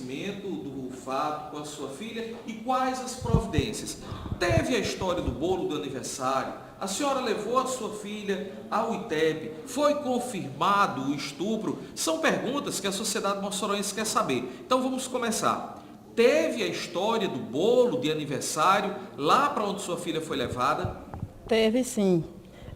conhecimento do fato com a sua filha e quais as providências? Teve a história do bolo do aniversário, a senhora levou a sua filha ao ITEP, foi confirmado o estupro? São perguntas que a sociedade moçoroense quer saber. Então vamos começar. Teve a história do bolo de aniversário lá para onde sua filha foi levada? Teve sim.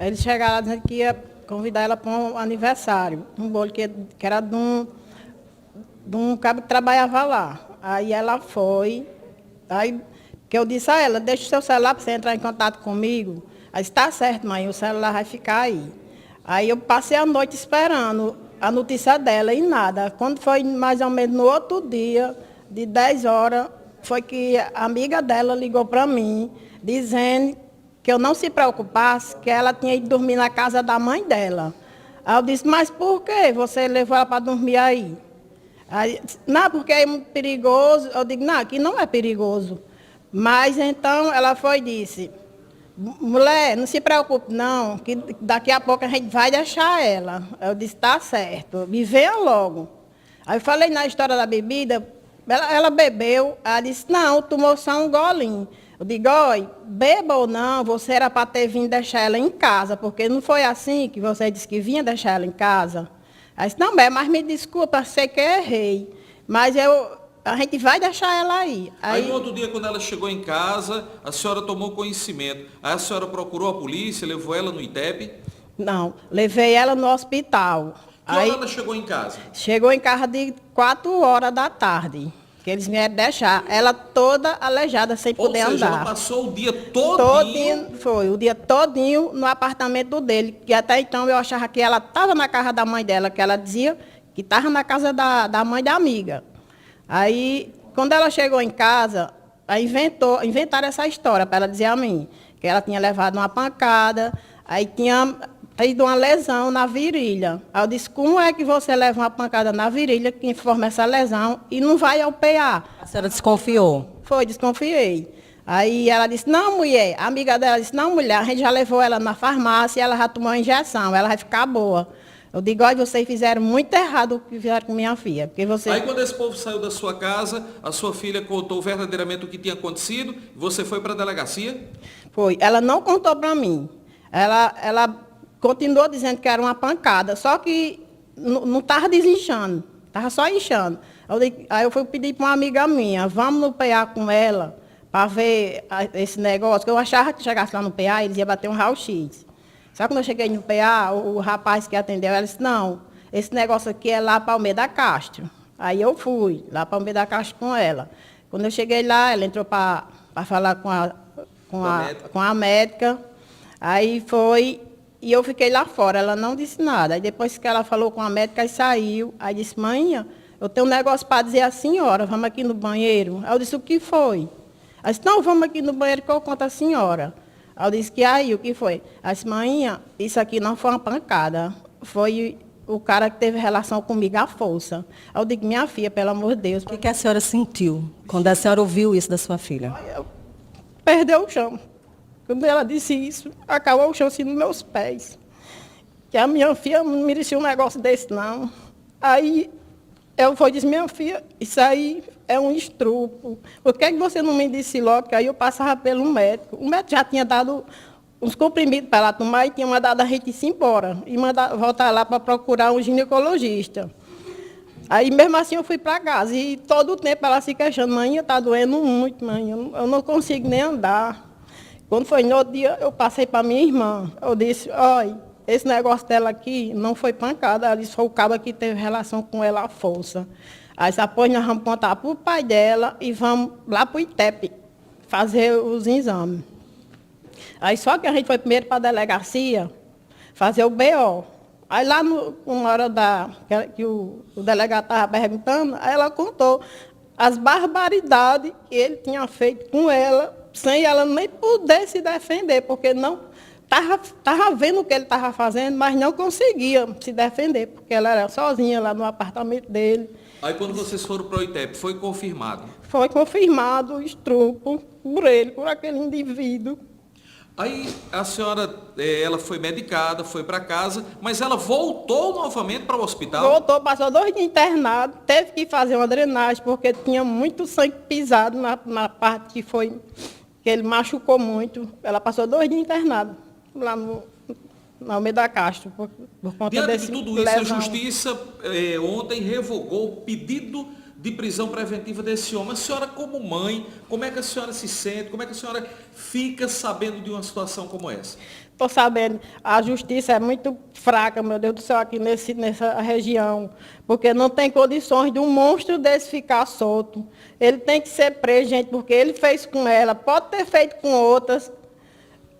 Eles chegaram lá dizendo que ia convidar ela para um aniversário, um bolo que era de um cabo que trabalhava lá. Aí ela foi, aí que eu disse a ela, deixa o seu celular para você entrar em contato comigo. Aí disse, tá certo, mãe, o celular vai ficar aí. Aí eu passei a noite esperando a notícia dela e nada. Quando foi mais ou menos no outro dia, de 10 horas, foi que a amiga dela ligou para mim, dizendo que eu não se preocupasse, que ela tinha ido dormir na casa da mãe dela. Aí eu disse, mas por que você levou ela para dormir aí? Aí, não, porque é muito perigoso. Eu digo, não, aqui não é perigoso. Mas então ela foi e disse, mulher, não se preocupe não, que daqui a pouco a gente vai deixar ela. Eu disse, tá certo, me venha logo. Aí eu falei na história da bebida, ela bebeu, ela disse, não, tomou só um golinho. Eu digo, oi, beba ou não, você era para ter vindo deixar ela em casa, porque não foi assim que você disse que vinha deixar ela em casa? Aí disse, não, mas me desculpa, sei que eu errei, mas a gente vai deixar ela aí. Aí no outro dia, quando ela chegou em casa, a senhora tomou conhecimento. Aí a senhora procurou a polícia, levou ela no ITEP? Não, levei ela no hospital. Que hora ela chegou em casa? Chegou em casa de 4 horas da tarde. Que eles vieram deixar ela toda aleijada, sem poder andar. Ou seja, ela passou o dia todinho... Foi, o dia todinho no apartamento dele, que até então eu achava que ela estava na casa da mãe dela, que ela dizia que estava na casa da mãe da amiga. Aí, quando ela chegou em casa, aí inventaram essa história para ela dizer a mim, que ela tinha levado uma pancada, aí tinha tido uma lesão na virilha. Aí eu disse, como é que você leva uma pancada na virilha que forma essa lesão e não vai ao PA? A senhora desconfiou? Foi, desconfiei. Aí ela disse, não, mulher, a amiga dela disse, não, mulher, a gente já levou ela na farmácia e ela já tomou a injeção, ela vai ficar boa. Eu digo, olha, vocês fizeram muito errado o que fizeram com minha filha. Porque você... Aí quando esse povo saiu da sua casa, a sua filha contou verdadeiramente o que tinha acontecido, você foi para a delegacia? Foi, ela não contou para mim. Ela continuou dizendo que era uma pancada, só que não estava desinchando, estava só inchando. Aí eu fui pedir para uma amiga minha, vamos no PA com ela, para ver esse negócio, que eu achava que chegasse lá no PA, eles iam bater um raio-x. Só que quando eu cheguei no PA, o rapaz que atendeu, ela disse, não, esse negócio aqui é lá para Almeida Castro. Aí eu fui lá para Almeida Castro com ela. Quando eu cheguei lá, ela entrou para falar com a médica, aí foi... E eu fiquei lá fora, ela não disse nada. Aí depois que ela falou com a médica, aí saiu. Aí disse, mãe, eu tenho um negócio para dizer à senhora, vamos aqui no banheiro. Aí eu disse, o que foi? Ela disse, não, vamos aqui no banheiro que eu conto à senhora. Aí eu disse, aí, o que foi? Ela disse, mãe, isso aqui não foi uma pancada, foi o cara que teve relação comigo à força. Aí eu digo, minha filha, pelo amor de Deus. O que a senhora sentiu quando a senhora ouviu isso da sua filha? Perdeu o chão. Quando ela disse isso, acabou o chão assim nos meus pés. Que a minha filha não merecia um negócio desse, não. Aí eu fui e disse, minha filha, isso aí é um estrupo. Por que você não me disse logo? Que aí eu passava pelo médico. O médico já tinha dado uns comprimidos para ela tomar e tinha mandado a gente ir embora. E voltar lá para procurar um ginecologista. Aí mesmo assim eu fui para casa. E todo o tempo ela se queixando, mãe, está doendo muito, mãe, eu não consigo nem andar. Quando foi no outro dia, eu passei para minha irmã. Eu disse, olha, esse negócio dela aqui não foi pancada. Ela disse, foi o cabo que teve relação com ela à força. Aí depois nós vamos contar para o pai dela e vamos lá para o ITEP fazer os exames. Aí só que a gente foi primeiro para a delegacia fazer o BO. Aí lá, uma hora que o delegado estava perguntando, aí ela contou as barbaridades que ele tinha feito com ela, sem ela nem poder se defender, porque não estava vendo o que ele estava fazendo, mas não conseguia se defender, porque ela era sozinha lá no apartamento dele. Aí quando vocês foram para o ITEP, foi confirmado? Foi confirmado o estupro por ele, por aquele indivíduo. Aí a senhora, ela foi medicada, foi para casa, mas ela voltou novamente para o hospital? Voltou, passou 2 dias internado, teve que fazer uma drenagem, porque tinha muito sangue pisado na parte que ele machucou muito. Ela passou 2 dias internada, lá na Almeida Castro, por conta Diante desse de tudo isso, lesão. a Justiça ontem revogou o pedido de prisão preventiva desse homem. A senhora, como mãe, como é que a senhora se sente? Como é que a senhora fica sabendo de uma situação como essa? Estou sabendo, a justiça é muito fraca, meu Deus do céu, aqui nessa região, porque não tem condições de um monstro desse ficar solto. Ele tem que ser preso, gente, porque ele fez com ela, pode ter feito com outras,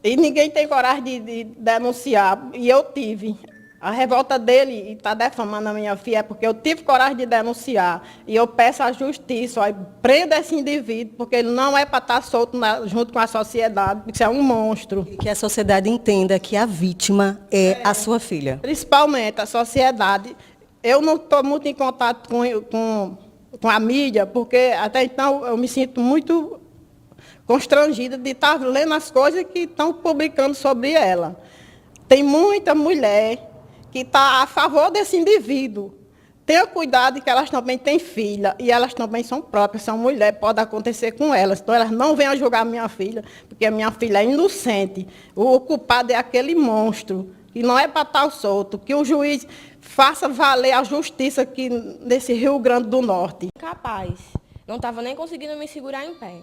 e ninguém tem coragem de denunciar, e eu tive. A revolta dele, e está defamando a minha filha, é porque eu tive coragem de denunciar. E eu peço à justiça, ó, prenda esse indivíduo, porque ele não é para estar solto junto com a sociedade, porque isso é um monstro. E que a sociedade entenda que a vítima é a sua filha. Principalmente a sociedade. Eu não estou muito em contato com a mídia, porque até então eu me sinto muito constrangida de estar lendo as coisas que estão publicando sobre ela. Tem muita mulher que está a favor desse indivíduo. Tenha cuidado que elas também têm filha, e elas também são próprias, são mulheres, pode acontecer com elas. Então, elas não venham julgar minha filha, porque a minha filha é inocente. O culpado é aquele monstro, que não é para estar solto, que o juiz faça valer a justiça aqui nesse Rio Grande do Norte. Capaz, não estava nem conseguindo me segurar em pé.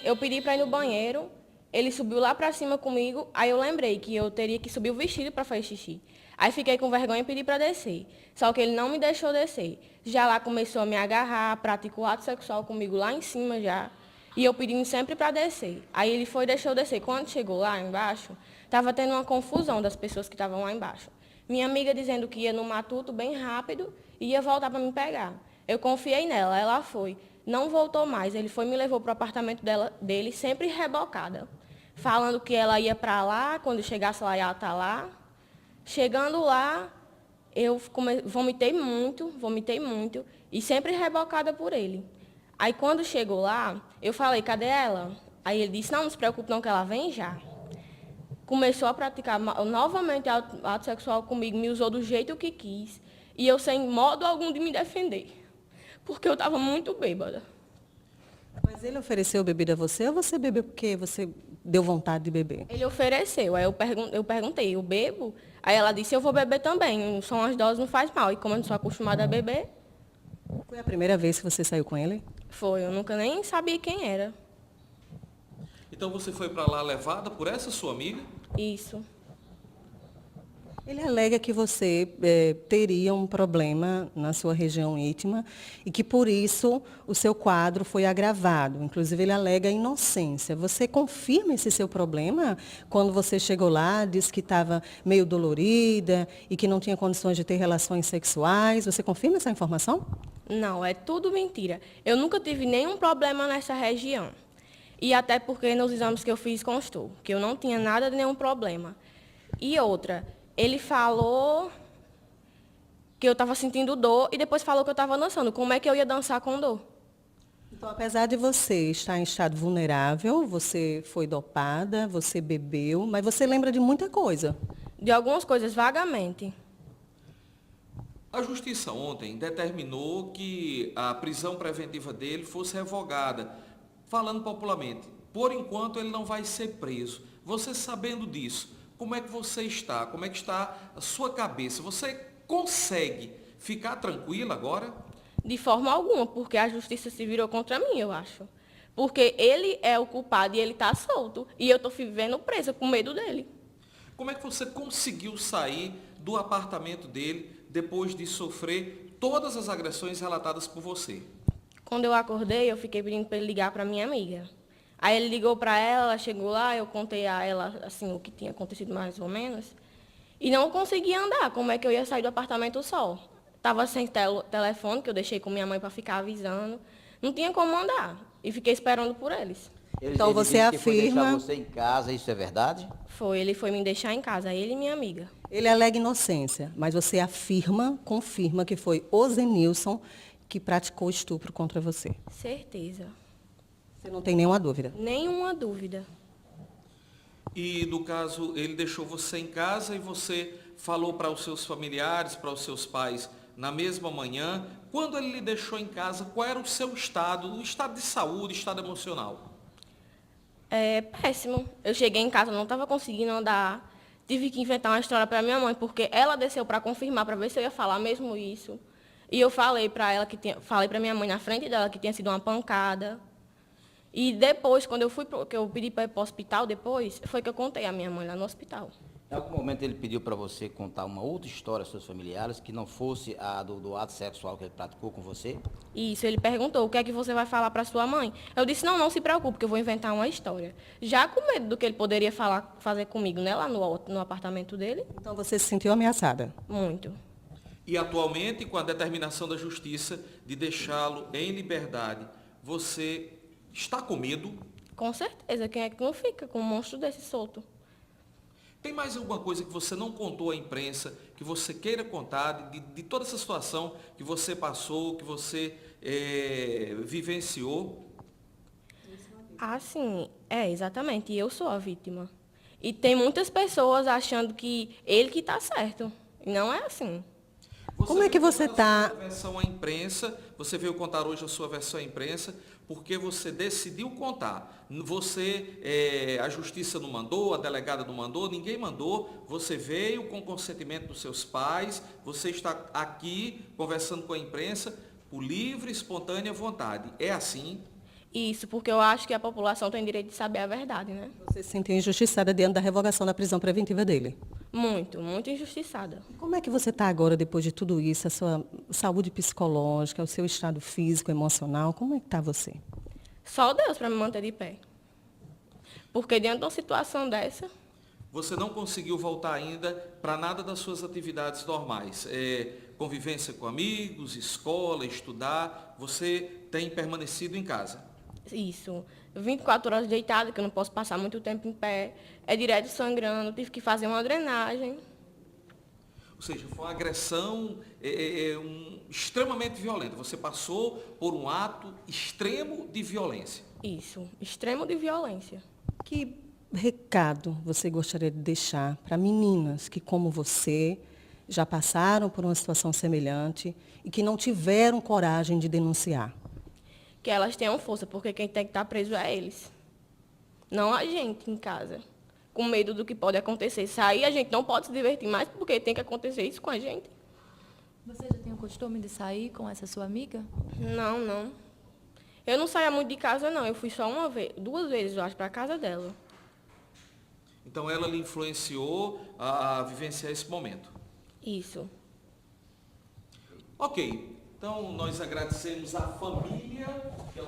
Eu pedi para ir no banheiro, ele subiu lá para cima comigo, aí eu lembrei que eu teria que subir o vestido para fazer xixi. Aí fiquei com vergonha e pedi para descer. Só que ele não me deixou descer. Já lá começou a me agarrar, praticou ato sexual comigo lá em cima já. E eu pedindo sempre para descer. Aí ele foi e deixou descer. Quando chegou lá embaixo, estava tendo uma confusão das pessoas que estavam lá embaixo. Minha amiga dizendo que ia no matuto bem rápido e ia voltar para me pegar. Eu confiei nela, ela foi. Não voltou mais. Ele foi e me levou para o apartamento dele, sempre rebocada. Falando que ela ia para lá, quando chegasse lá, ela estar lá. Chegando lá, eu vomitei muito, e sempre rebocada por ele. Aí, quando chegou lá, eu falei, cadê ela? Aí ele disse, não se preocupe não, que ela vem já. Começou a praticar novamente ato sexual comigo, me usou do jeito que quis, e eu sem modo algum de me defender, porque eu estava muito bêbada. Mas ele ofereceu bebida a você ou você bebeu porque você deu vontade de beber? Ele ofereceu, aí eu perguntei, eu bebo? Aí ela disse, eu vou beber também, só umas doses não faz mal. E como eu não sou acostumada a beber... Foi a primeira vez que você saiu com ele? Foi, eu nunca nem sabia quem era. Então você foi para lá levada por essa sua amiga? Isso. Ele alega que você teria um problema na sua região íntima e que, por isso, o seu quadro foi agravado. Inclusive, ele alega inocência. Você confirma esse seu problema? Quando você chegou lá, disse que estava meio dolorida e que não tinha condições de ter relações sexuais. Você confirma essa informação? Não, é tudo mentira. Eu nunca tive nenhum problema nessa região. E até porque nos exames que eu fiz constou que eu não tinha nada de nenhum problema. E outra... Ele falou que eu estava sentindo dor e depois falou que eu estava dançando. Como é que eu ia dançar com dor? Então, apesar de você estar em estado vulnerável, você foi dopada, você bebeu, mas você lembra de muita coisa. De algumas coisas, vagamente. A Justiça ontem determinou que a prisão preventiva dele fosse revogada. Falando popularmente, por enquanto ele não vai ser preso. Você sabendo disso, como é que você está? Como é que está a sua cabeça? Você consegue ficar tranquila agora? De forma alguma, porque a justiça se virou contra mim, eu acho. Porque ele é o culpado e ele está solto. E eu estou vivendo presa com medo dele. Como é que você conseguiu sair do apartamento dele depois de sofrer todas as agressões relatadas por você? Quando eu acordei, eu fiquei pedindo para ele ligar para minha amiga. Aí ele ligou para ela, chegou lá, eu contei a ela assim, o que tinha acontecido mais ou menos. E não conseguia andar, como é que eu ia sair do apartamento só? Estava sem telefone, que eu deixei com minha mãe para ficar avisando. Não tinha como andar. E fiquei esperando por eles. Então você disse que foi afirma... deixar você em casa, isso é verdade? Ele foi me deixar em casa, ele e minha amiga. Ele alega inocência, mas você confirma que foi o Zenilson que praticou estupro contra você. Certeza. Você não tem nenhuma dúvida? Nenhuma dúvida. E no caso, ele deixou você em casa e você falou para os seus familiares, para os seus pais, na mesma manhã. Quando ele lhe deixou em casa, qual era o seu estado, o estado de saúde, o estado emocional? É péssimo. Eu cheguei em casa, não estava conseguindo andar. Tive que inventar uma história para minha mãe, porque ela desceu para confirmar, para ver se eu ia falar mesmo isso. E eu falei para ela falei para minha mãe na frente dela que tinha sido uma pancada. E depois, quando que eu pedi para ir para o hospital depois, foi que eu contei à minha mãe lá no hospital. Em algum momento ele pediu para você contar uma outra história aos seus familiares que não fosse a do ato sexual que ele praticou com você? Isso, ele perguntou, o que é que você vai falar para sua mãe? Eu disse, não se preocupe, que eu vou inventar uma história. Já com medo do que ele poderia fazer comigo, né, lá no apartamento dele. Então você se sentiu ameaçada? Muito. E atualmente, com a determinação da justiça de deixá-lo em liberdade, você está com medo? Com certeza, quem é que não fica com um monstro desse solto? Tem mais alguma coisa que você não contou à imprensa, que você queira contar, de toda essa situação que você passou, que você vivenciou? Ah, sim, exatamente, e eu sou a vítima. E tem muitas pessoas achando que ele que está certo, e não é assim. Como é que você está? Versão à imprensa, você veio contar hoje a sua versão à imprensa, porque você decidiu contar. Você, a justiça não mandou, a delegada não mandou, ninguém mandou. Você veio com consentimento dos seus pais, você está aqui conversando com a imprensa por livre e espontânea vontade. É assim? Isso, porque eu acho que a população tem direito de saber a verdade, né? Você se sentiu injustiçada diante da revogação da prisão preventiva dele? Muito, muito injustiçada. Como é que você está agora, depois de tudo isso, a sua saúde psicológica, o seu estado físico, emocional, como é que está você? Só Deus para me manter de pé. Porque diante de uma situação dessa... Você não conseguiu voltar ainda para nada das suas atividades normais. Convivência com amigos, escola, estudar, você tem permanecido em casa? Isso. 24 horas deitada, que eu não posso passar muito tempo em pé. É direto sangrando, tive que fazer uma drenagem. Ou seja, foi uma agressão extremamente violenta. Você passou por um ato extremo de violência. Isso, extremo de violência. Que recado você gostaria de deixar para meninas que, como você, já passaram por uma situação semelhante e que não tiveram coragem de denunciar? Que elas tenham força, porque quem tem que estar preso é eles. Não a gente em casa. Com medo do que pode acontecer. Sair, a gente não pode se divertir mais, porque tem que acontecer isso com a gente. Você já tem o costume de sair com essa sua amiga? Não. Eu não saía muito de casa, não. Eu fui só duas vezes, eu acho, para a casa dela. Então ela lhe influenciou a vivenciar esse momento? Isso. Ok. Então nós agradecemos à família, que é o